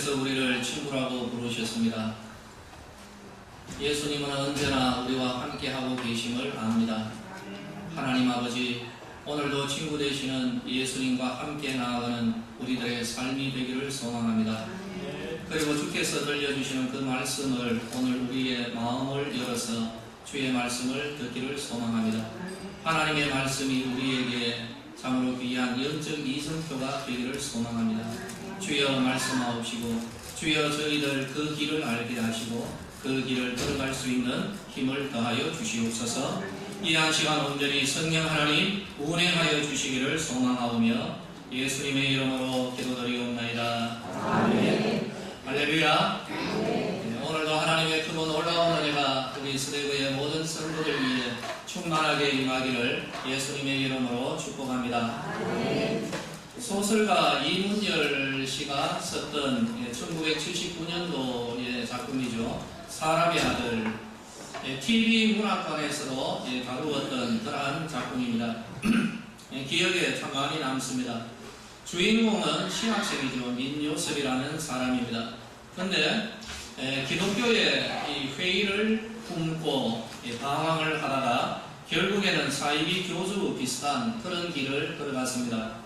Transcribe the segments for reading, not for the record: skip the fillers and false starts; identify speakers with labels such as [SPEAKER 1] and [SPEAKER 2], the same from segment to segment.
[SPEAKER 1] 하나님께서 우리를 친구라고 부르셨습니다. 예수님은 언제나 우리와 함께하고 계심을 압니다. 하나님 아버지, 오늘도 친구 되시는 예수님과 함께 나아가는 우리들의 삶이 되기를 소망합니다. 그리고 주께서 들려주시는 그 말씀을 오늘 우리의 마음을 열어서 주의 말씀을 듣기를 소망합니다. 하나님의 말씀이 우리에게 참으로 귀한 영적 이정표가 되기를 소망합니다. 주여 말씀하옵시고 주여 저희들 그 길을 알게 하시고 그 길을 걸어갈 수 있는 힘을 더하여 주시옵소서. 이 한 시간 온전히 성령 하나님 운행하여 주시기를 소망하오며 예수님의 이름으로 기도드리옵나이다. 아멘. 할렐루야. 네, 오늘도 하나님의 크고 놀라운 은혜가 우리 스데그의 모든 성도들 위해 충만하게 임하기를 예수님의 이름으로 축복합니다. 아멘. 소설가 이문열 씨가 썼던 1979년도의 작품이죠. 사람의 아들. TV 문학관에서도 다루었던 그러한 작품입니다. 기억에 참 많이 남습니다. 주인공은 신학생이죠. 민요섭이라는 사람입니다. 그런데 기독교의 이 회의를 품고 방황을 하다가 결국에는 사이비 교주 비슷한 그런 길을 걸어갔습니다.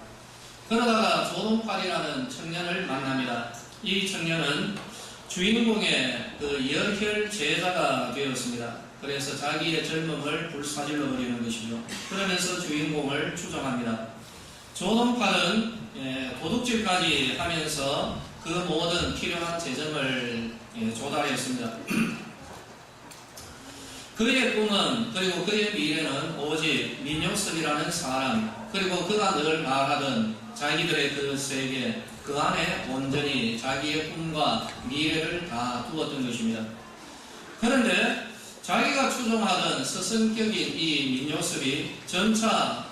[SPEAKER 1] 그러다가 조동팔이라는 청년을 만납니다. 이 청년은 주인공의 그 열혈 제자가 되었습니다. 그래서 자기의 젊음을 불사질러 버리는 것이죠. 그러면서 주인공을 추종합니다. 조동팔은 도둑질까지 하면서 그 모든 필요한 재정을 조달했습니다. 그의 꿈은 그리고 그의 미래는 오직 민요섭이라는 사람, 그리고 그가 늘 말하던 자기들의 그 세계, 그 안에 온전히 자기의 꿈과 미래를 다 두었던 것입니다. 그런데 자기가 추종하던 서성격인 이 민요섭이 점차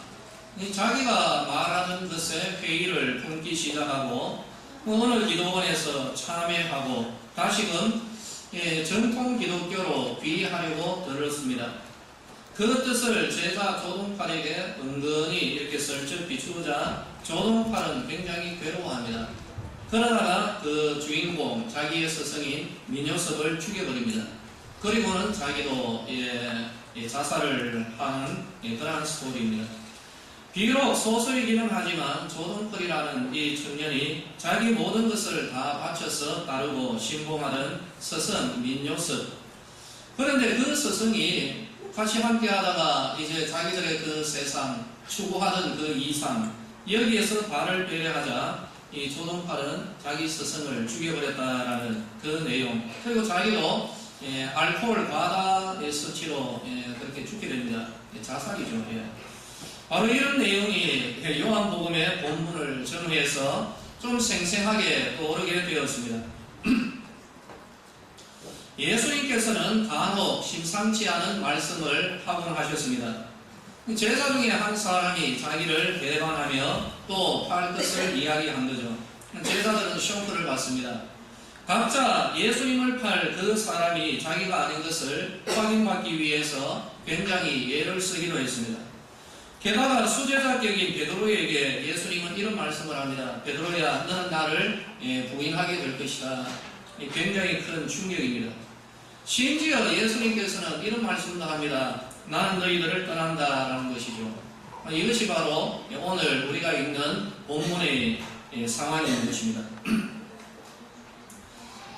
[SPEAKER 1] 자기가 말하는 것에 회의를 품기 시작하고 어느 기도원에서 참여하고 다시금 전통 기독교로 귀의하려고 들었습니다. 그 뜻을 제자 조동팔에게 은근히 이렇게 슬쩍 비추자 조동팔은 굉장히 괴로워합니다. 그러다가 그 주인공, 자기의 스승인 민요섭을 죽여버립니다. 그리고는 자기도 자살을 하는 그러한 스토리입니다. 비록 소설이기는 하지만 조동팔이라는 이 청년이 자기 모든 것을 다 바쳐서 따르고 신봉하던 스승 민요섭. 그런데 그 스승이 같이 함께 하다가 이제 자기들의 그 세상, 추구하던 그 이상, 여기에서 발을 빼려하자 이 조동팔은 자기 스승을 죽여버렸다라는 그 내용, 그리고 자기도 알코올 과다의 수치로 그렇게 죽게 됩니다. 자살이죠. 바로 이런 내용이 요한복음의 본문을 정리해서 좀 생생하게 떠오르게 되었습니다. 예수님께서는 간혹 심상치 않은 말씀을 하곤 하셨습니다. 제자 중에 한 사람이 자기를 배반하며 또 팔 것을 이야기한 거죠. 제자들은 쇼크를 받습니다. 각자 예수님을 팔 그 사람이 자기가 아닌 것을 확인받기 위해서 굉장히 예를 쓰기도 했습니다. 게다가 수제자격인 베드로에게 예수님은 이런 말씀을 합니다. 베드로야, 너는 나를 부인하게 될 것이다. 굉장히 큰 충격입니다. 심지어 예수님께서는 이런 말씀도 합니다. 나는 너희들을 떠난다라는 것이죠. 이것이 바로 오늘 우리가 읽는 본문의 상황인 것입니다.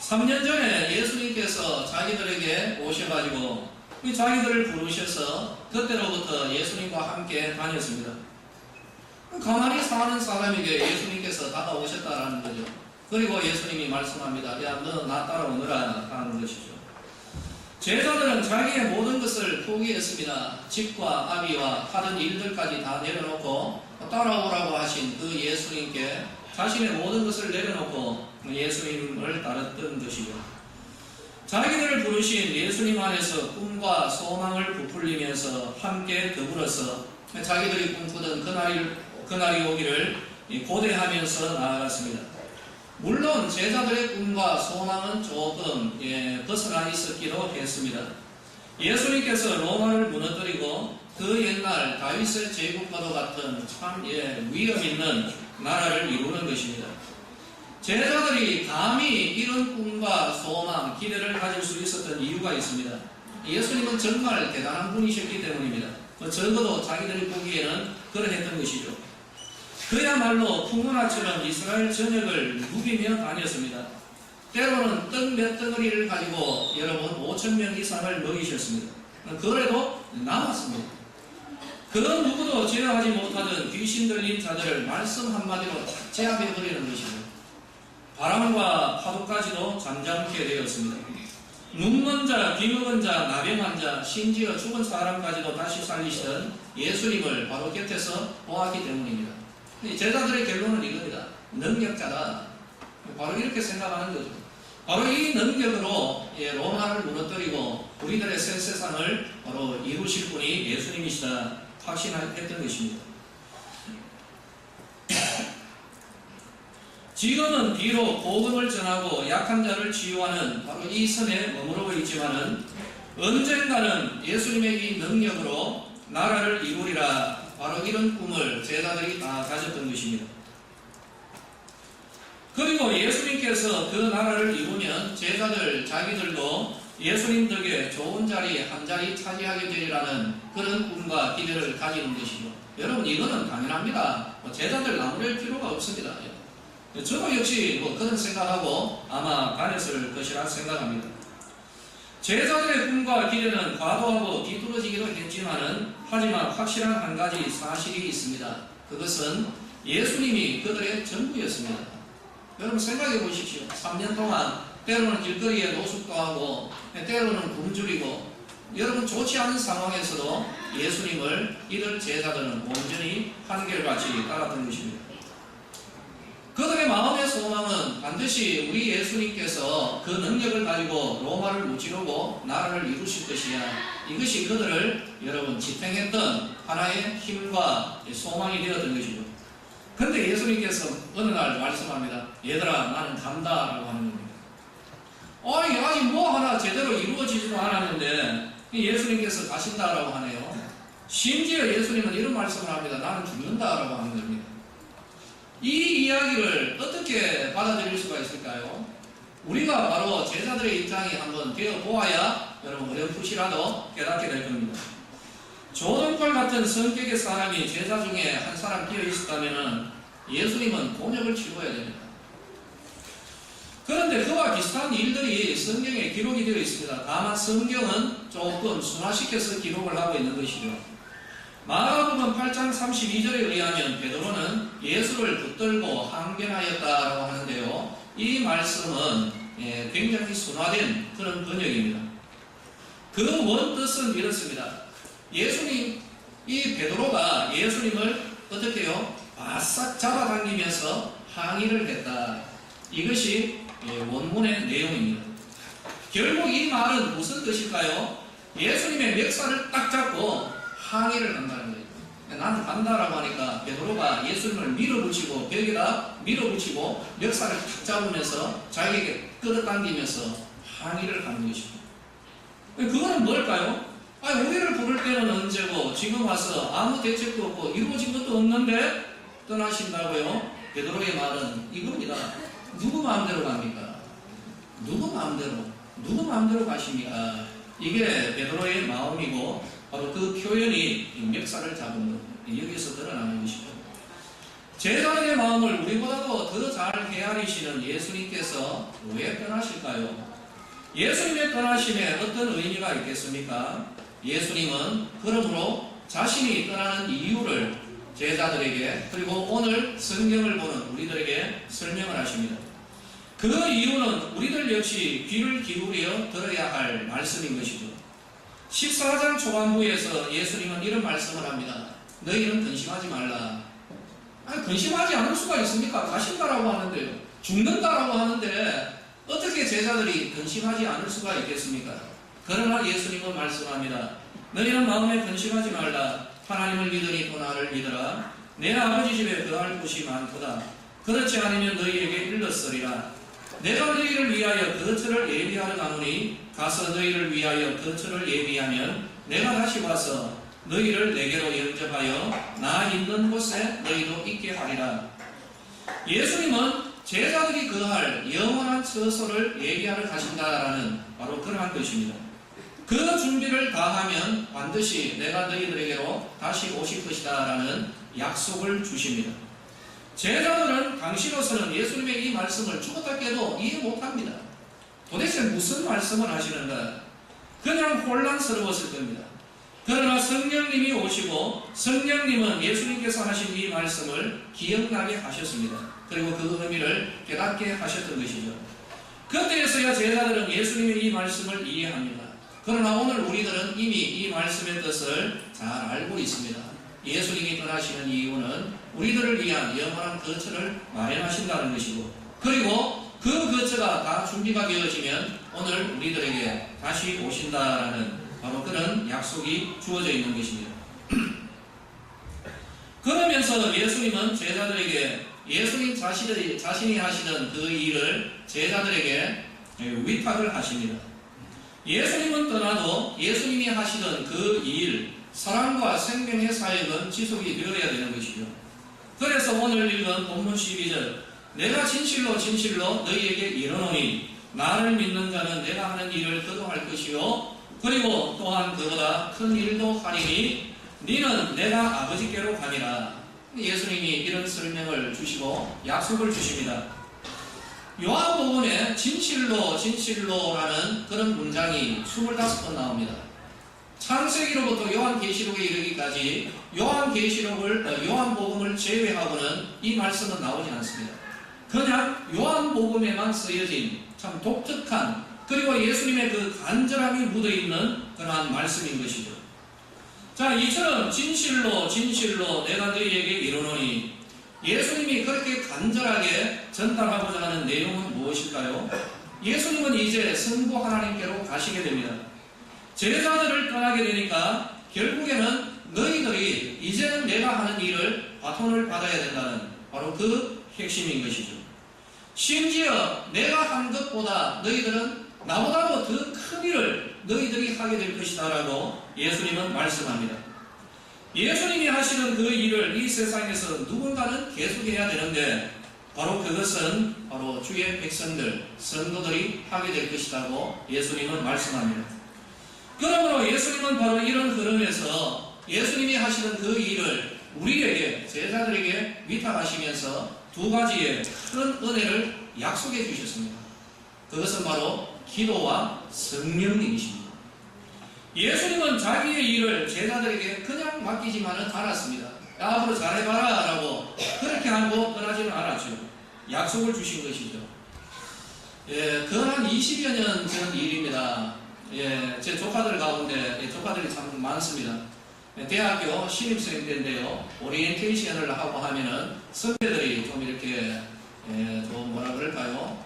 [SPEAKER 1] 3년 전에 예수님께서 자기들에게 오셔가지고 자기들을 부르셔서 그때로부터 예수님과 함께 다녔습니다. 가만히 사는 사람에게 예수님께서 다가오셨다라는 거죠. 그리고 예수님이 말씀합니다. 야, 너 나 따라오너라 하는 것이죠. 제자들은 자기의 모든 것을 포기했습니다. 집과 아비와 하던 일들까지 다 내려놓고 따라오라고 하신 그 예수님께 자신의 모든 것을 내려놓고 예수님을 따랐던 것이죠. 자기들을 부르신 예수님 안에서 꿈과 소망을 부풀리면서 함께 더불어서 자기들이 꿈꾸던 그날이 오기를 고대하면서 나아갔습니다. 물론 제자들의 꿈과 소망은 조금 벗어나 있었기도 했습니다. 예수님께서 로마를 무너뜨리고 그 옛날 다윗의 제국과도 같은 참 위험 있는 나라를 이루는 것입니다. 제자들이 감히 이런 꿈과 소망, 기대를 가질 수 있었던 이유가 있습니다. 예수님은 정말 대단한 분이셨기 때문입니다. 적어도 자기들이 보기에는 그러했던 것이죠. 그야말로 풍문화처럼 이스라엘 전역을 누비며 다녔습니다. 때로는 떡 몇 덩어리를 가지고 여러분 5,000명 이상을 먹이셨습니다. 그래도 남았습니다. 그 누구도 제어하지 못하던 귀신 들린 자들을 말씀 한마디로 탁 제압해버리는 것이죠. 바람과 파도까지도 잠잠케 되었습니다. 눈먼 자, 귀먹은 자, 나병한 자, 심지어 죽은 사람까지도 다시 살리시던 예수님을 바로 곁에서 보았기 때문입니다. 제자들의 결론은 이겁니다. 능력자다. 바로 이렇게 생각하는 거죠. 바로 이 능력으로 로마를 무너뜨리고 우리들의 새 세상을 바로 이루실 분이 예수님이시다 확신했던 것입니다. 지금은 비록 복음을 전하고 약한 자를 치유하는 바로 이 선에 머무르고 있지만은 언젠가는 예수님의 이 능력으로 나라를 이루리라, 바로 이런 꿈을 제자들이 다 가졌던 것입니다. 그리고 예수님께서 그 나라를 이루면 제자들 자기들도 예수님 덕에 좋은 자리 한 자리 차지하게 되리라는 그런 꿈과 기대를 가지는 것이죠. 여러분, 이거는 당연합니다. 제자들 나무랄 필요가 없습니다. 저도 역시 그런 생각하고 아마 다녔을 것이라 생각합니다. 제자들의 꿈과 기대는 과도하고 뒤떨어지기도 했지만은 하지만 확실한 한 가지 사실이 있습니다. 그것은 예수님이 그들의 전부였습니다. 여러분 생각해 보십시오. 3년 동안 때로는 길거리에 노숙도 하고 때로는 굶주리고 여러분 좋지 않은 상황에서도 예수님을 이들 제자들은 온전히 한결같이 따랐던 것입니다. 그들의 마음의 소망은 반드시 우리 예수님께서 그 능력을 가지고 로마를 무찌르고 나라를 이루실 것이야. 이것이 그들을 여러분 지탱했던 하나의 힘과 소망이 되었던 것이죠. 근데 예수님께서 어느 날 말씀합니다. 얘들아, 나는 간다라고 하는 겁니다. 아직 뭐 하나 제대로 이루어지지도 않았는데 예수님께서 가신다라고 하네요. 심지어 예수님은 이런 말씀을 합니다. 나는 죽는다라고 하는 겁니다. 이 이야기를 어떻게 받아들일 수가 있을까요? 우리가 바로 제자들의 입장이 한번 되어 보아야 여러분 어렴풋이라도 깨닫게 될 겁니다. 조동팔 같은 성격의 사람이 제자 중에 한 사람 되어 있었다면 예수님은 곤욕을 치러야 됩니다. 그런데 그와 비슷한 일들이 성경에 기록이 되어 있습니다. 다만 성경은 조금 순화시켜서 기록을 하고 있는 것이죠. 마가복음 8장 32절에 의하면 베드로는 예수를 붙들고 항변하였다라고 하는데요. 이 말씀은 굉장히 순화된 그런 번역입니다. 그 원뜻은 이렇습니다. 이 베드로가 예수님을 어떻게 해요? 바싹 잡아당기면서 항의를 했다. 이것이 원문의 내용입니다. 결국 이 말은 무슨 뜻일까요? 예수님의 멱살을 딱 잡고 항의를 한다는 거예요. 나는 간다라고 하니까 베드로가 예수님을 밀어붙이고 벽에다 밀어붙이고 멱살을 탁 잡으면서 자기에게 끌어당기면서 항의를 하는 것입니다. 그거는 뭘까요? 우리를 부를 때는 언제고 지금 와서 아무 대책도 없고 이루어진 것도 없는데 떠나신다고요? 베드로의 말은 이겁니다. 누구 마음대로 갑니까? 누구 마음대로 가십니까? 이게 베드로의 마음이고 바로 그 표현이 멱살을 잡은 것, 여기서 드러나는 것이죠. 제자들의 마음을 우리보다도 더 잘 헤아리시는 예수님께서 왜 떠나실까요? 예수님의 떠나심에 어떤 의미가 있겠습니까? 예수님은 그러므로 자신이 떠나는 이유를 제자들에게 그리고 오늘 성경을 보는 우리들에게 설명을 하십니다. 그 이유는 우리들 역시 귀를 기울여 들어야 할 말씀인 것이죠. 14장 초반부에서 예수님은 이런 말씀을 합니다. 너희는 근심하지 말라. 근심하지 않을 수가 있습니까? 가신다라고 하는데요. 죽는다라고 하는데 어떻게 제자들이 근심하지 않을 수가 있겠습니까? 그러나 예수님은 말씀합니다. 너희는 마음에 근심하지 말라. 하나님을 믿으니 또 나를 믿어라. 내 아버지 집에 거할 곳이 많도다. 그렇지 않으면 너희에게 일렀으리라. 내가 너희를 위하여 거처를 예비하러 가노니 가서 너희를 위하여 거처를 예비하면 내가 다시 와서 너희를 내게로 영접하여 나 있는 곳에 너희도 있게 하리라. 예수님은 제자들이 거할 영원한 처소를 얘기하러 가신다라는 바로 그러한 것입니다. 그 준비를 다하면 반드시 내가 너희들에게로 다시 오실 것이다라는 약속을 주십니다. 제자들은 당시로서는 예수님의 이 말씀을 죽었다 깨도 이해 못합니다. 도대체 무슨 말씀을 하시는가? 그냥 혼란스러웠을 겁니다. 그러나 성령님이 오시고 성령님은 예수님께서 하신 이 말씀을 기억나게 하셨습니다. 그리고 그 의미를 깨닫게 하셨던 것이죠. 그때에서야 제자들은 예수님의 이 말씀을 이해합니다. 그러나 오늘 우리들은 이미 이 말씀의 뜻을 잘 알고 있습니다. 예수님이 떠나시는 이유는 우리들을 위한 영원한 거처를 마련하신다는 것이고, 그리고 그 거처가 다 준비가 되어지면 오늘 우리들에게 다시 오신다라는 바로 그런 약속이 주어져 있는 것입니다. 그러면서 예수님은 제자들에게 예수님 자신이 하시던 그 일을 제자들에게 위탁을 하십니다. 예수님은 떠나도 예수님이 하시던 그 일, 사랑과 생명의 사역은 지속이 되어야 되는 것이죠. 그래서 오늘 읽은 본문 12절, 내가 진실로 진실로 너희에게 이르노니 나를 믿는 자는 내가 하는 일을 그도 할 것이요 그리고 또한 그보다 큰 일도 하리니 너는 내가 아버지께로 가니라. 예수님이 이런 설명을 주시고 약속을 주십니다. 요한복음에 진실로 진실로라는 그런 문장이 25번 나옵니다. 창세기로부터 요한계시록에 이르기까지 요한복음을 제외하고는 이 말씀은 나오지 않습니다. 그냥 요한복음에만 쓰여진 참 독특한, 그리고 예수님의 그 간절함이 묻어있는 그러한 말씀인 것이죠. 자, 이처럼 진실로 진실로 내가 너희에게 이르노니, 예수님이 그렇게 간절하게 전달하고자 하는 내용은 무엇일까요? 예수님은 이제 성부 하나님께로 가시게 됩니다. 제자들을 떠나게 되니까 결국에는 너희들이 이제는 내가 하는 일을 바톤을 받아야 된다는 바로 그 핵심인 것이죠. 심지어 내가 한 것보다 너희들은 나보다도 더 큰 일을 너희들이 하게 될 것이다 라고 예수님은 말씀합니다. 예수님이 하시는 그 일을 이 세상에서 누군가는 계속해야 되는데 바로 그것은 바로 주의 백성들, 성도들이 하게 될 것이라고 예수님은 말씀합니다. 그러므로 예수님은 바로 이런 흐름에서 예수님이 하시는 그 일을 우리에게, 제자들에게 위탁하시면서 두 가지의 큰 은혜를 약속해 주셨습니다. 그것은 바로 기도와 성령님이십니다. 예수님은 자기의 일을 제자들에게 그냥 맡기지만은 않았습니다. 야, 앞으로 잘해봐라 라고 그렇게 하고 떠나지는 않았죠. 약속을 주신 것이죠. 그한 20여 년 전 일입니다. 제 조카들 가운데 조카들이 참 많습니다. 대학교 신입생 때인데요, 오리엔테이션을 하고 하면은 선배들이 좀 이렇게 좀 뭐라 그럴까요?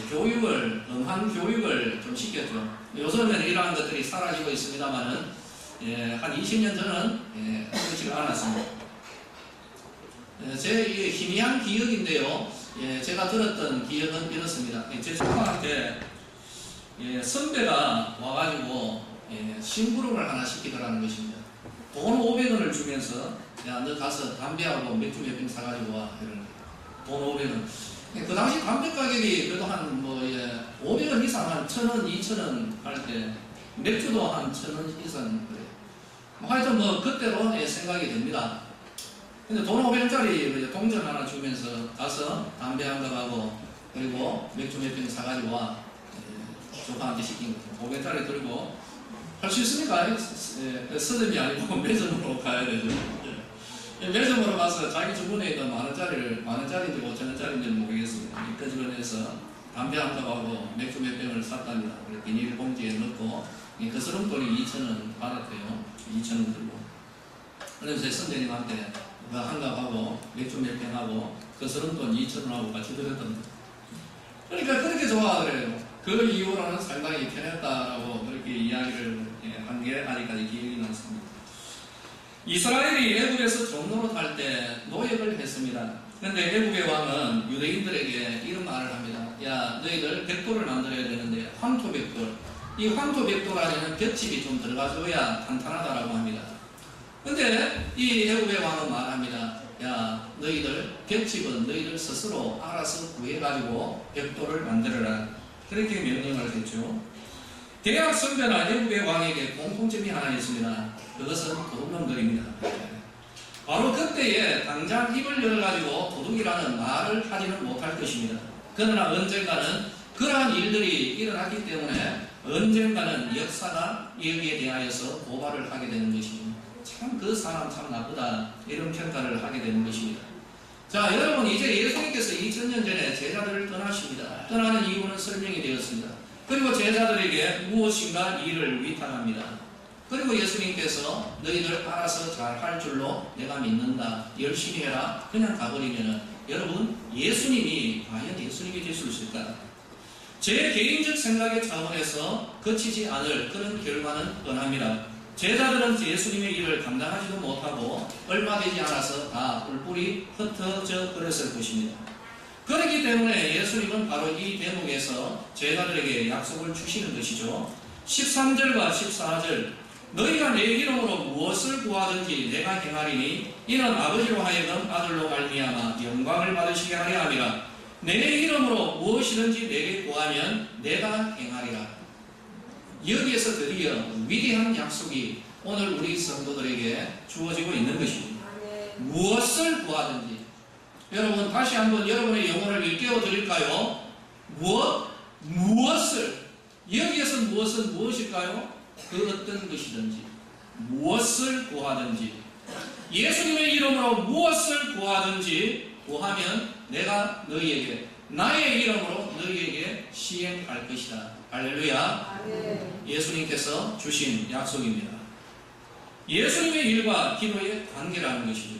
[SPEAKER 1] 교육을, 음한 교육을 좀 시켰죠. 요즘에는 이러한 것들이 사라지고 있습니다만은 한 20년 전은 그렇지 않았습니다. 제 희미한 기억인데요, 제가 들었던 기억은 이렇습니다. 제 조카한테 선배가 와가지고 심부름을 하나 시키더라는 것입니다. 돈 500원을 주면서, 야, 너 가서 담배하고 맥주 몇 병 사가지고 와. 이러는 돈 500원. 그 당시 담배 가격이 그래도 한 500원 이상, 한 1000원, 2000원 할 때, 맥주도 한 1000원 이상 그래요. 하여튼 그때로 생각이 듭니다. 근데 돈 500원짜리 동전 하나 주면서 가서 담배 한 대 가고, 그리고 맥주 몇 병 사가지고 와. 조카한테 시킨 거죠. 500원짜리 들고 할 수 있습니까? 서점이 아니고 매점으로 가야 되죠. 매점으로 가서 자기 주변에 있던 만원짜리인지 5천원짜리인지 모르겠습니다. 끄집어내서 담배 한 갑하고 맥주 몇 병을 샀답니다. 비닐봉지에 넣고 그 서름 돈이 2,000원 받았대요. 2,000원 들고. 그래서 선생님한테 그 한 갑하고 맥주 몇 병하고 그 서름 돈 2,000원하고 같이 드렸답니다. 그러니까 그렇게 좋아하더래요. 그 이후로는 상당히 편했다라고 그렇게 이야기를 한 게 아직까지 기억이 남습니다. 이스라엘이 애굽에서 종로로 탈 때 노역을 했습니다. 그런데 애굽의 왕은 유대인들에게 이런 말을 합니다. 야, 너희들 벽돌을 만들어야 되는데 황토벽돌, 이 황토벽돌 안에는 볏짚이 좀 들어가줘야 탄탄하다라고 합니다. 근데 이 애굽의 왕은 말합니다. 야, 너희들 벽집은 너희들 스스로 알아서 구해가지고 벽돌을 만들어라. 그렇게 명령을 했죠. 대학 선배나 애국의 왕에게 공통점이 하나 있습니다. 그것은 도둑놈들입니다. 바로 그때에 당장 입을 열어가지고 도둑이라는 말을 하지는 못할 것입니다. 그러나 언젠가는 그러한 일들이 일어났기 때문에 언젠가는 역사가 여기에 대하여서 고발을 하게 되는 것입니다. 참 그 사람 참 나쁘다, 이런 평가를 하게 되는 것입니다. 자, 여러분, 이제 예수님께서 2000년 전에 제자들을 떠나십니다. 떠나는 이유는 설명이 되었습니다. 그리고 제자들에게 무엇인가 일을 위탁합니다. 그리고 예수님께서 너희들 알아서 잘 할 줄로 내가 믿는다, 열심히 해라, 그냥 가버리면은 여러분, 예수님이 과연 예수님이 될 수 있을까? 제 개인적 생각의 차원에서 거치지 않을 그런 결과는 뻔합니다. 제자들은 예수님의 일을 감당하지도 못하고 얼마 되지 않아서 다 뿔뿔이 흩어져 버렸을 것입니다. 그렇기 때문에 예수님은 바로 이 대목에서 제자들에게 약속을 주시는 것이죠. 13절과 14절, 너희가 내 이름으로 무엇을 구하든지 내가 행하리니 이는 아버지로 하여금 아들로 말미암아 영광을 받으시게 하려 함이라. 내 이름으로 무엇이든지 내게 구하면 내가 행하리라. 여기에서 드디어 위대한 약속이 오늘 우리 성도들에게 주어지고 있는 것입니다. 무엇을 구하든지. 여러분, 다시 한번 여러분의 영혼을 일깨워 드릴까요? 무엇을. 여기에서 무엇은 무엇일까요? 그 어떤 것이든지, 무엇을 구하든지, 예수님의 이름으로 무엇을 구하든지 구하면 내가 너희에게, 나의 이름으로 너희에게 시행할 것이다. 할렐루야. 예수님께서 주신 약속입니다. 예수님의 일과 기도의 관계라는 것이죠.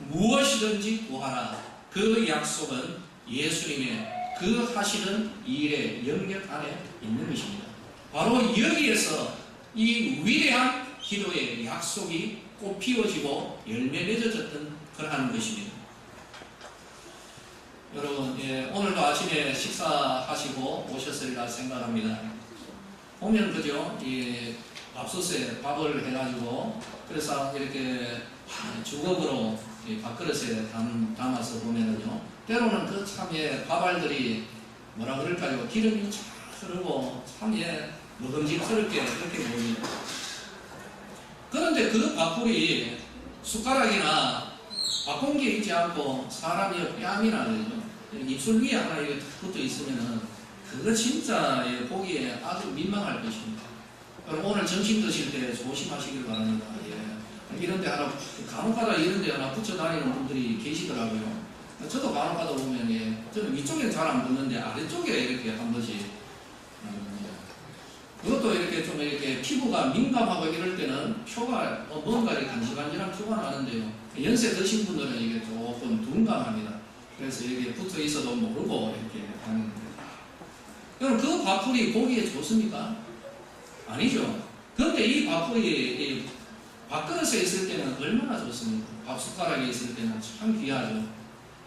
[SPEAKER 1] 무엇이든지 구하라. 그 약속은 예수님의 그 하시는 일의 영역 안에 있는 것입니다. 바로 여기에서 이 위대한 기도의 약속이 꽃 피워지고 열매 맺어졌던 그러한 것입니다. 여러분, 오늘도 아침에 식사하시고 오셨으리라 생각합니다. 보면 그죠? 밥솥에 밥을 해가지고 그래서 이렇게 주걱으로 밥그릇에 담아서 보면은요, 때로는 그 참에 밥알들이 뭐라 그럴까요? 기름이 쫙 흐르고 참에 먹음직스럽게 그렇게 보입니다. 그런데 그 밥풀이 숟가락이나 밥공기에 있지 않고 사람이 뺨이나 그러죠. 입술 위에 하나 이렇게 붙어 있으면은 그거 진짜 보기에 아주 민망할 것입니다. 오늘 점심 드실 때 조심하시길 바랍니다. 이런데 하나 간혹가다 이런데 하나 붙여 다니는 분들이 계시더라고요. 저도 간혹가다 보면 저는 위쪽에는 잘 안 붙는데 아래쪽에 이렇게 한 번씩 그것도 이렇게 좀 이렇게 피부가 민감하고 이럴 때는 표가 뭔가 이렇게 간질간질한 표가 나는데요. 연세 드신 분들은 이게 조금 둔감합니다. 그래서 이게 붙어 있어도 모르고 이렇게 하는 거예요. 그럼 그 밥풀이 보기에 좋습니까? 아니죠. 그런데 이 밥풀이 밥그릇에 있을 때는 얼마나 좋습니까? 밥숟가락에 있을 때는 참 귀하죠.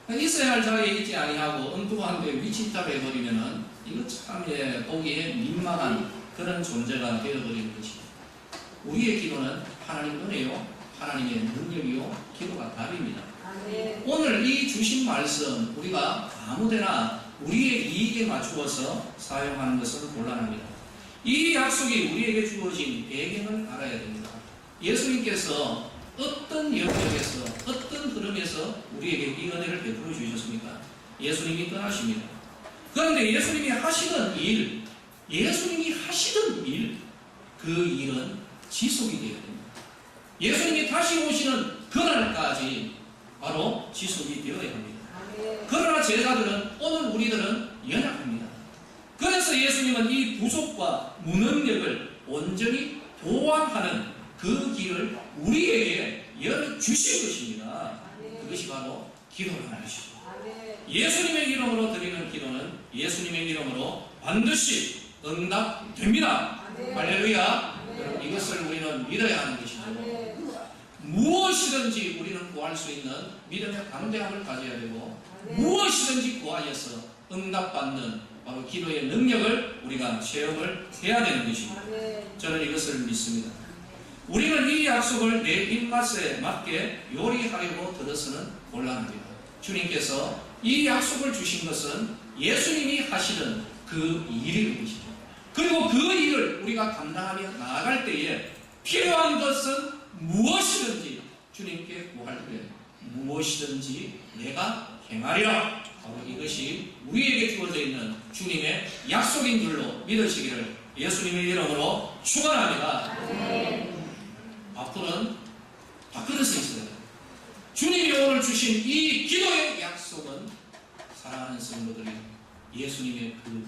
[SPEAKER 1] 있어야 할 자리에 있지 아니하고 엉뚱한데 위치탑에 해버리면은 이거 참 보기에 민망한 그런 존재가 되어버리는 것입니다. 우리의 기도는 하나님 은혜요, 하나님의 능력이요, 기도가 답입니다. 오늘 이 주신 말씀 우리가 아무데나 우리의 이익에 맞추어서 사용하는 것은 곤란합니다. 이 약속이 우리에게 주어진 배경을 알아야 됩니다. 예수님께서 어떤 영역에서 어떤 흐름에서 우리에게 이 은혜를 베풀어 주셨습니까? 예수님이 떠나십니다. 그런데 예수님이 하시던 일, 그 일은 지속이 되어야 됩니다. 예수님이 다시 오시는 그날까지 바로 지속이 되어야 합니다. 그러나 제자들은, 오늘 우리들은 연약합니다. 그래서 예수님은 이 부족과 무능력을 온전히 보완하는 그 길을 우리에게 열어주신 것입니다. 그것이 바로 기도라는 것이죠. 예수님의 이름으로 드리는 기도는 예수님의 이름으로 반드시 응답됩니다. 할렐루야. 이것을 우리는 믿어야 하는 것이죠. 무엇이든지 우리는 구할 수 있는 믿음의 담대함을 가져야 되고, 무엇이든지 구하여서 응답받는 바로 기도의 능력을 우리가 체험을 해야 되는 것입니다. 저는 이것을 믿습니다. 우리는 이 약속을 내 입맛에 맞게 요리하려고 들어서는 곤란합니다. 주님께서 이 약속을 주신 것은 예수님이 하시던 그 일인 것이죠. 그리고 그 일을 우리가 감당하며 나아갈 때에 필요한 것은 무엇이든지 주님께 구할 때 무엇이든지 내가 행하리라. 바로 이것이 우리에게 주어져 있는 주님의 약속인 줄로 믿으시기를 예수님의 이름으로 축원합니다. 앞으로는 바꾸는 수 있어요. 주님이 오늘 주신 이 기도의 약속은 사랑하는 성도들이 예수님의 그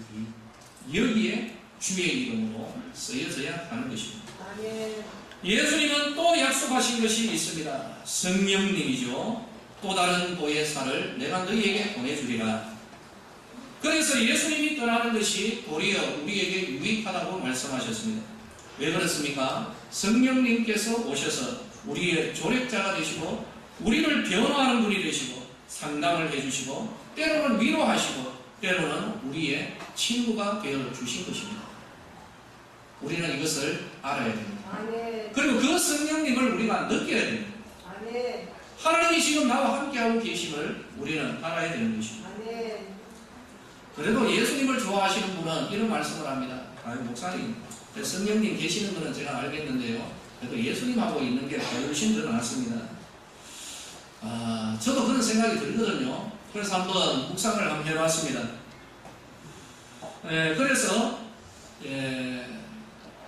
[SPEAKER 1] 여기에 주의 이름으로 쓰여져야 하는 것입니다. 예수님은 또 약속하신 것이 있습니다. 성령님이죠. 또 다른 보혜사를 내가 너희에게 보내주리라. 그래서 예수님이 떠나는 것이 도리어 우리에게 유익하다고 말씀하셨습니다. 왜 그렇습니까? 성령님께서 오셔서 우리의 조력자가 되시고 우리를 변화하는 분이 되시고 상담을 해주시고 때로는 위로하시고 때로는 우리의 친구가 되어 주신 것입니다. 우리는 이것을 알아야 됩니다. 그리고 그 성령님을 우리가 느껴야 됩니다. 하나님이 지금 나와 함께하고 계심을 우리는 알아야 되는 것입니다. 그래도 예수님을 좋아하시는 분은 이런 말씀을 합니다. 목사님, 성령님 계시는 것은 제가 알겠는데요. 그래도 예수님하고 있는 게 훨씬 더 낫습니다. 저도 그런 생각이 들거든요. 그래서 한번 묵상을 한번 해봤습니다. 그래서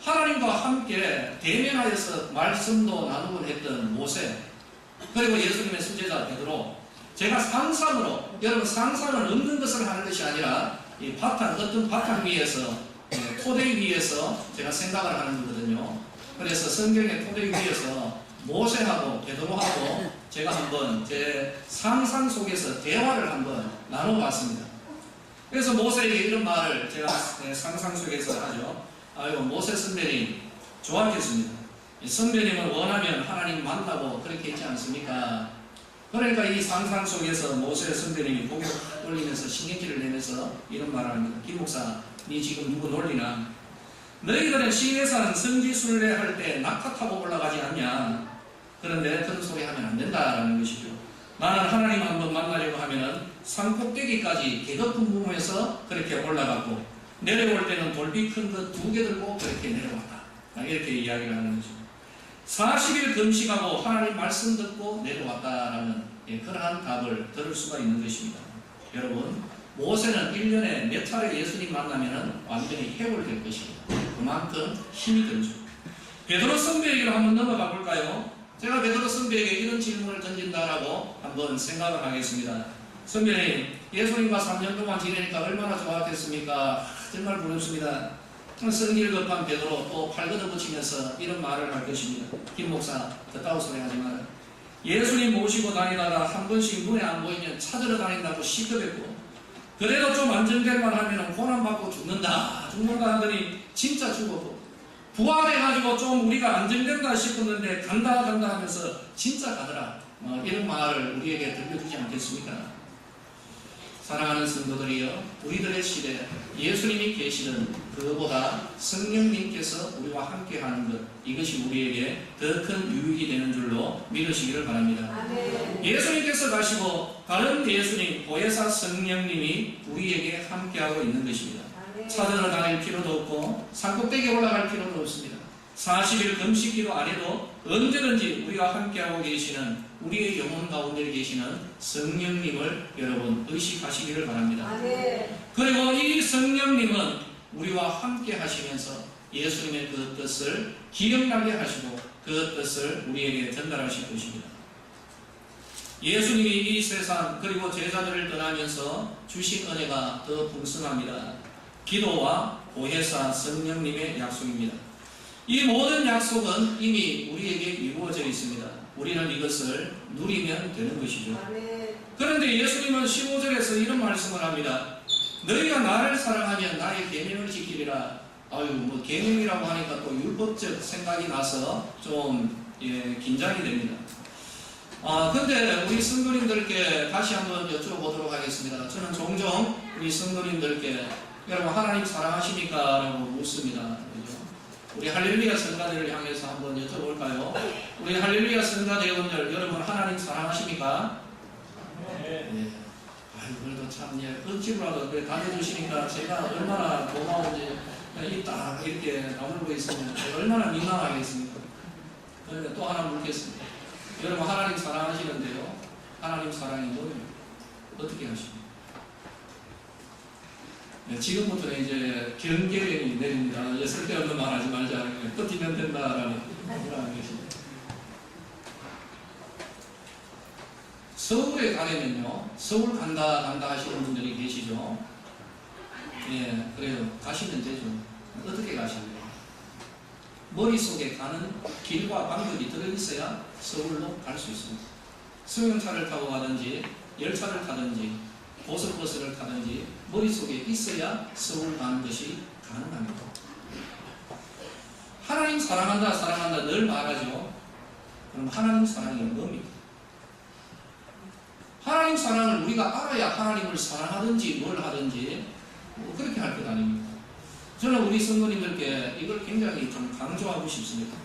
[SPEAKER 1] 하나님과 함께 대면하여서 말씀도 나누곤 했던 모세, 그리고 예수님의 수제자 베드로, 제가 상상으로, 여러분 상상은 없는 것을 하는 것이 아니라 이 어떤 바탕 위에서, 토대 위에서 제가 생각을 하는 거거든요. 그래서 성경의 토대 위에서 모세하고 베드로하고 제가 한번 제 상상 속에서 대화를 한번 나눠봤습니다. 그래서 모세에게 이런 말을 제가 상상 속에서 하죠. 모세 선배님 좋았겠습니다. 선배님을 원하면 하나님 만나고 그렇게 했지 않습니까? 그러니까 이 상상 속에서 모세 선배님이 고개를 올리면서 신경질을 내면서 이런 말을 합니다. 김 목사, 니 지금 누구 놀리나? 너희들은 시내산 성지순례 할 때 낙타 타고 올라가지 않냐? 그런데 그런 소리 하면 안 된다라는 것이죠. 나는 하나님 한번 만나려고 하면은 산꼭대기까지 개거품 부으면서 그렇게 올라갔고 내려올 때는 돌비 큰 것 2개 들고 그렇게 내려왔다. 이렇게 이야기를 하는 거죠. 40일 금식하고 하나님 말씀 듣고 내려왔다라는 그러한 답을 들을 수가 있는 것입니다. 여러분, 모세는 1년에 몇 차례 예수님 만나면 완전히 해골될 것입니다. 그만큼 힘이 들죠. 베드로 선배에게로 한번 넘어가 볼까요? 제가 베드로 선배에게 이런 질문을 던진다라고 한번 생각을 하겠습니다. 선배님, 예수님과 3년 동안 지내니까 얼마나 좋았겠습니까? 정말 부럽습니다. 성질 급한 베드로 또 팔 걷어붙이면서 이런 말을 할 것입니다. 김 목사, 그따위 소리 하지 마라. 예수님 모시고 다니다가 한 번씩 눈에 안 보이면 찾으러 다닌다고 시급했고, 그래도 좀 안정될 만 하면 고난받고 죽는다 하더니 진짜 죽었고, 부활해가지고 좀 우리가 안정된다 싶었는데 간다 하면서 진짜 가더라. 이런 말을 우리에게 들려주지 않겠습니까? 사랑하는 성도들이여, 우리들의 시대 예수님이 계시는 그보다 성령님께서 우리와 함께하는 것, 이것이 우리에게 더 큰 유익이 되는 줄로 믿으시기를 바랍니다. 예수님께서 가시고 다른 예수님, 보혜사 성령님이 우리에게 함께하고 있는 것입니다. 찾으러 다닐 필요도 없고 산꼭대기에 올라갈 필요도 없습니다. 40일 금식기도 안 해도 언제든지 우리가 함께하고 계시는, 우리의 영혼 가운데 계시는 성령님을 여러분 의식하시기를 바랍니다. 그리고 이 성령님은 우리와 함께 하시면서 예수님의 그 뜻을 기억나게 하시고 그 뜻을 우리에게 전달하실 것입니다. 예수님이 이 세상 그리고 제자들을 떠나면서 주신 은혜가 더 풍성합니다. 기도와 보혜사 성령님의 약속입니다. 이 모든 약속은 이미 우리에게 이루어져 있습니다. 우리는 이것을 누리면 되는 것이죠. 그런데 예수님은 15절에서 이런 말씀을 합니다. 너희가 나를 사랑하면 나의 계명을 지키리라. 계명이라고 하니까 또 율법적 생각이 나서 좀 긴장이 됩니다. 근데 우리 성도님들께 다시 한번 여쭤보도록 하겠습니다. 저는 종종 우리 성도님들께 여러분 하나님 사랑하십니까? 라고 묻습니다. 우리 할렐루야 성가대를 향해서 한번 여쭤볼까요? 우리 할렐루야 성가대원들, 여러분 하나님 사랑하십니까? 예. 아유, 그래도 참, 예, 억지로라도 그래 다녀주시니까 제가 얼마나 고마운지, 이 딱 이렇게 다물고 있으면 얼마나 민망하겠습니까? 그러면 또 하나 묻겠습니다. 여러분, 하나님 사랑하시는데요. 하나님 사랑이 뭐예요? 어떻게 하십니까? 네, 지금부터는 이제 경계령이 내립니다. 쓸데없는 말 하지 말자. 버티면 된다라는 그런 것입니다. 서울에 가려면요, 서울 간다 하시는 분들이 계시죠? 예, 그래요. 가시면 되죠. 어떻게 가실래요? 머릿속에 가는 길과 방법이 들어있어야 서울로 갈 수 있습니다. 승용차를 타고 가든지, 열차를 타든지, 고속버스를 타든지, 머릿속에 있어야 서울 가는 것이 가능합니다. 하나님 사랑한다 늘 말하죠. 그럼 하나님 사랑이 뭡니까? 하나님 사랑을 우리가 알아야 하나님을 사랑하든지 뭘 하든지 뭐 그렇게 할 것 아닙니까? 저는 우리 성도님들께 이걸 굉장히 좀 강조하고 싶습니다.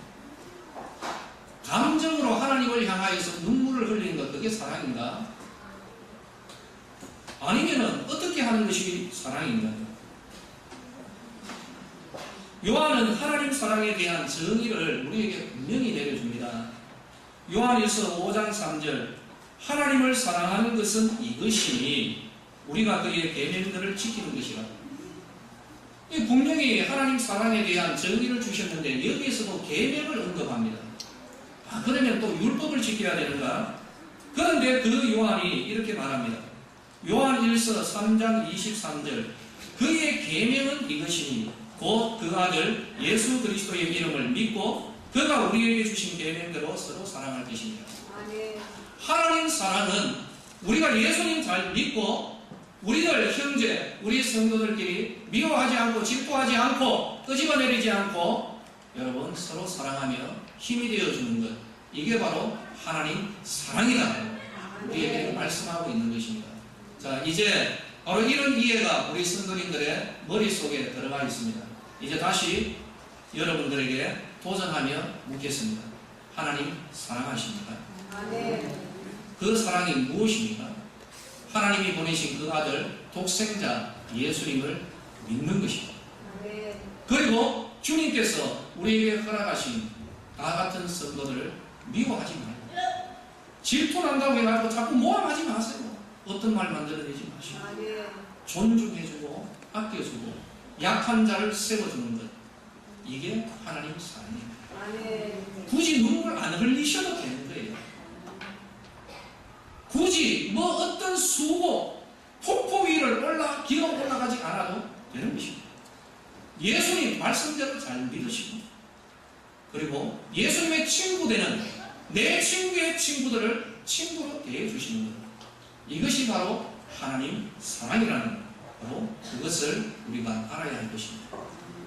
[SPEAKER 1] 감정으로 하나님을 향하여서 눈물을 흘리는 것, 그게 사랑인가? 아니면은 어떻게 하는 것이 사랑인가? 요한은 하나님 사랑에 대한 정의를 우리에게 분명히 내려줍니다. 요한일서 5장 3절, 하나님을 사랑하는 것은 이것이니 우리가 그의 계명들을 지키는 것이라. 분명히 하나님 사랑에 대한 정의를 주셨는데 여기에서도 계명을 언급합니다. 그러면 또 율법을 지켜야 되는가? 그런데 그 요한이 이렇게 말합니다. 요한일서 3장 23절, 그의 계명은 이것이니 곧 그 아들 예수 그리스도의 이름을 믿고 그가 우리에게 주신 계명대로 서로 사랑할 것입니다. 하나님 사랑은 우리가 예수님 잘 믿고 우리들 형제, 우리 성도들끼리 미워하지 않고 질투하지 않고 끄집어내리지 않고 여러분 서로 사랑하며 힘이 되어주는 것, 이게 바로 하나님 사랑이다 우리에게 말씀하고 있는 것입니다. 자, 이제 바로 이런 이해가 우리 성도님들의 머릿속에 들어가 있습니다. 이제 다시 여러분들에게 도전하며 묻겠습니다. 하나님 사랑하십니까? 그 사랑이 무엇입니까? 하나님이 보내신 그 아들 독생자 예수님을 믿는 것입니다. 그리고 주님께서 우리에게 허락하신 나 같은 성도들을 미워하지 말고 질투난다고 해가지고 자꾸 모함하지 마세요. 어떤 말 만들어내지 마시고 존중해주고 아껴주고 약한 자를 세워주는 것, 이게 하나님 사랑입니다. 굳이 눈물 안 흘리셔도 되는 거예요. 굳이 뭐 어떤 수고 폭포 위를 기어 올라가지 않아도 되는 것입니다. 예수님 말씀대로 잘 믿으시고 그리고 예수님의 친구 되는 내 친구의 친구들을 친구로 대해주시는 것, 이것이 바로 하나님 사랑이라는 바로 그것을 우리가 알아야 할 것입니다.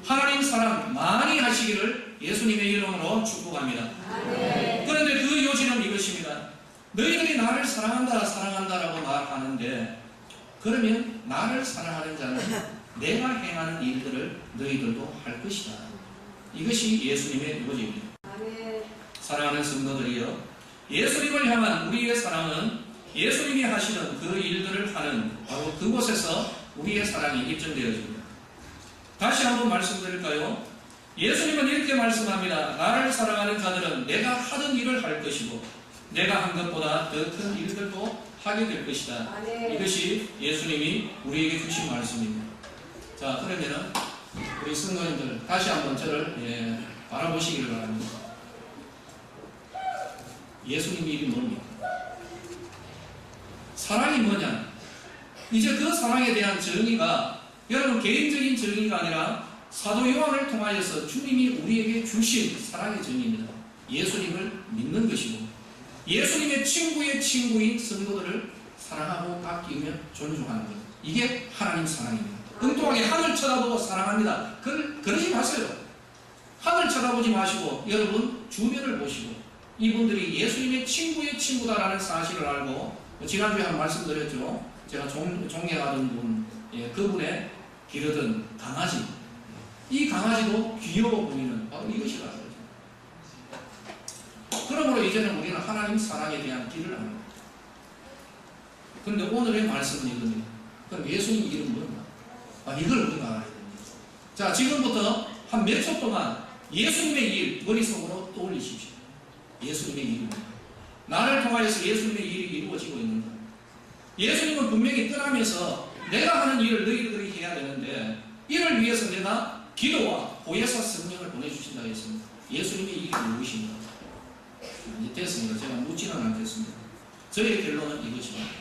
[SPEAKER 1] 하나님 사랑 많이 하시기를 예수님의 이름으로 축복합니다. 그런데 그 요지는 이것입니다. 너희들이 나를 사랑한다라고 말하는데 그러면 나를 사랑하는 자는 내가 행하는 일들을 너희들도 할 것이다. 이것이 예수님의 요지입니다. 사랑하는 성도들이여, 예수님을 향한 우리의 사랑은 예수님이 하시는 그 일들을 하는 바로 그곳에서 우리의 사랑이 입증되어집니다. 다시 한번 말씀드릴까요? 예수님은 이렇게 말씀합니다. 나를 사랑하는 자들은 내가 하던 일을 할 것이고 내가 한 것보다 더 큰 일들도 하게 될 것이다. 이것이 예수님이 우리에게 주신 말씀입니다. 자, 그러면은 우리 성도님들 다시 한번 저를 바라보시기를 바랍니다. 예수님 일이 뭡니까? 사랑이 뭐냐? 이제 그 사랑에 대한 정의가 여러분 개인적인 정의가 아니라 사도 요한을 통하여서 주님이 우리에게 주신 사랑의 정의입니다. 예수님을 믿는 것이고 예수님의 친구의 친구인 성도들을 사랑하고 아끼며 존중하는 것, 이게 하나님 사랑입니다. 엉뚱하게 하늘 쳐다보고 사랑합니다. 그러지 마세요. 하늘 쳐다보지 마시고 여러분 주변을 보시고 이분들이 예수님의 친구의 친구다라는 사실을 알고, 지난주에 한 말씀드렸죠. 제가 존경하던 분, 그분의 기르던 강아지, 이 강아지도 귀여워 보이는 바로 이것이라서. 그러므로 이제는 우리는 하나님 사랑에 대한 길을 합니다. 그런데 오늘의 말씀은 이겁니다. 그럼 예수님 이름 뭔가? 이걸 우리가 알아야 됩니다. 자, 지금부터 한 몇 초 동안 예수님의 일 머릿속으로 떠올리십시오. 예수님의 일입니다. 나를 통하여서 예수님의 일이 이루어지고 있는가? 예수님은 분명히 떠나면서 내가 하는 일을 너희들이 해야 되는데 이를 위해서 내가 기도와 보혜사 성령을 보내주신다 했습니다. 예수님의 일이 무엇인가? 이제 됐습니다. 제가 묻지는 않겠습니다. 저의 결론은 이것입니다.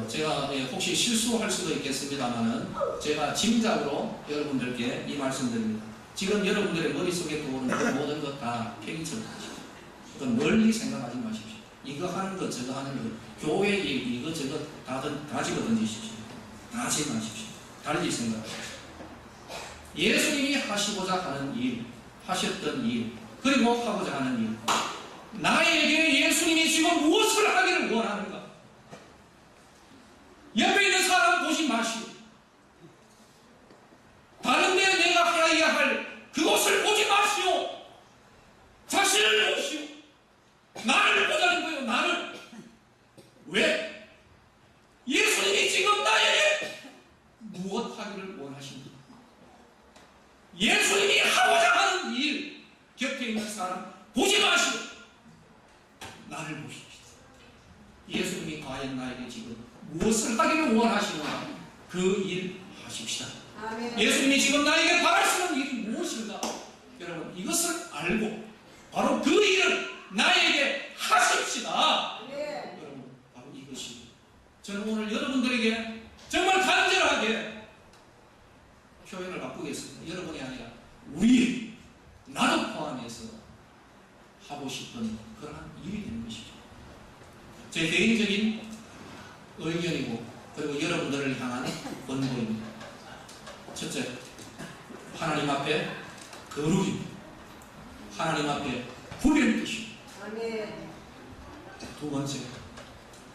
[SPEAKER 1] 제가 혹시 실수할 수도 있겠습니다만은 제가 짐작으로 여러분들께 이 말씀드립니다. 지금 여러분들의 머릿속에 떠오르는 그 모든 것 다 폐기처럼 하십시오. 그건 멀리 생각하지 마십시오. 이거 하는 것 저거 하는 것 교회 일 이거 저거 다 집어 던지십시오. 다 집어하십시오. 달리 생각하십시오. 예수님이 하시고자 하는 일, 하셨던 일, 그리고 하고자 하는 일, 나에게 예수님이 지금 무엇을 하기를 원하는가? 옆에 있는 사람 보지 마시오. 다른 데 내가 해야 할 그것을 보지 마시오. 자신을 보시오. 나를 보자는 거예요. 나를. 왜? 예수님이 지금 나에게 무엇 하기를 원하십니까? 예수님이 하고자 하는 일, 곁에 있는 사람 보지 마시오. 나를 보십시오. 예수님이 과연 나에게 지금 무엇을 하기를 원하시는가? 그 일 하십시다. 아멘. 예수님이 지금 나에게 바라시는 일이 무엇인가? 여러분 이것을 알고 바로 그 일을 나에게 하십시다. 네. 여러분 바로 이것이 저는 오늘 여러분들에게 정말 간절하게 표현을 바꾸겠습니다. 여러분이 아니라 우리 나도 포함해서 하고 싶은 그러한 일이 되는 것이죠. 제 개인적인 의견이고 그리고 여러분들을 향한 권고입니다. 첫째, 하나님 앞에 거룩입니다. 하나님 앞에 구별되십니다. 두 번째,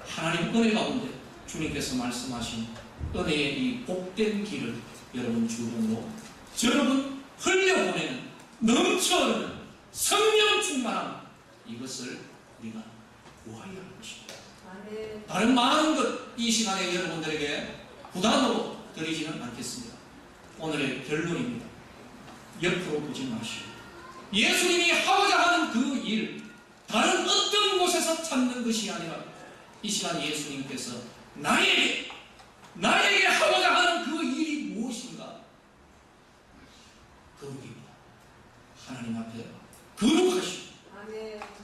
[SPEAKER 1] 하나님 은혜 가운데 주님께서 말씀하신 은혜의 이 복된 길을 여러분 주변으로 여러분 흘려보내는 넘쳐흐르는 성령 충만함, 이것을 우리가 구하여야 할 것입니다. 다른 많은 것 이 시간에 여러분들에게 부담으로 드리지는 않겠습니다. 오늘의 결론입니다. 옆으로 보지 마시오. 예수님이 하고자 하는 그 일, 다른 어떤 곳에서 찾는 것이 아니라 이 시간 예수님께서 나에게 하고자 하는 그 일이 무엇인가? 거룩입니다. 하나님 앞에 거룩하시오.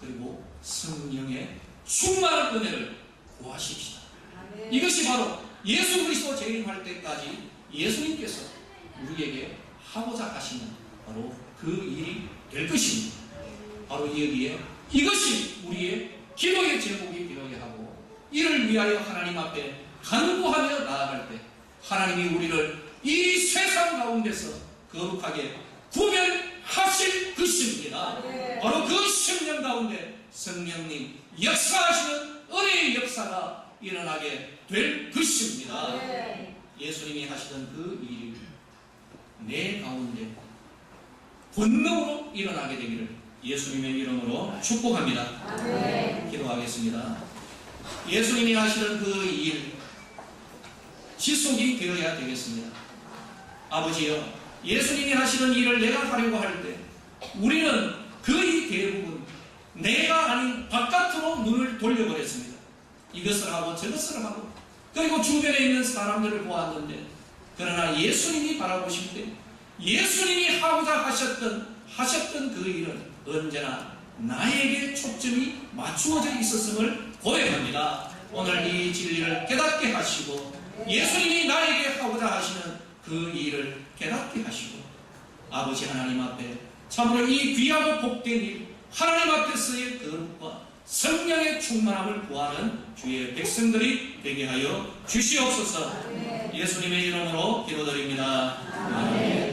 [SPEAKER 1] 그리고 성령의 충만한 은혜를 구하십시다. 이것이 바로 예수 그리스도 재림할 때까지 예수님께서 우리에게 하고자 하시는 바로 그 일이 될 것입니다. 바로 여기에 이것이 우리의 기도의 제목이 되어야 하고 이를 위하여 하나님 앞에 간구하며 나아갈 때 하나님이 우리를 이 세상 가운데서 거룩하게 구별하실 것입니다. 바로 그 성령 가운데 성령님 역사하시는 은혜의 역사가 일어나게 될 것입니다. 예수님이 하시던 그 일이 내 가운데 본능으로 일어나게 되기를 예수님의 이름으로 축복합니다. 기도하겠습니다. 예수님이 하시던 그 일 지속이 되어야 되겠습니다. 아버지여, 예수님이 하시던 일을 내가 하려고 할 때 우리는 거의 대부분 내가 아닌 바깥으로 눈을 돌려버렸습니다. 이것을 하고 저것을 하고 그리고 주변에 있는 사람들을 보았는데 그러나 예수님이 바라보실 때 예수님이 하고자 하셨던 그 일은 언제나 나에게 초점이 맞추어져 있었음을 고백합니다. 오늘 이 진리를 깨닫게 하시고 예수님이 나에게 하고자 하시는 그 일을 깨닫게 하시고 아버지 하나님 앞에 참으로 이 귀하고 복된 일 하나님 앞에서의 거룩과 성령의 충만함을 구하는 주의 백성들이 되게 하여 주시옵소서. 예수님의 이름으로 기도드립니다. 아멘.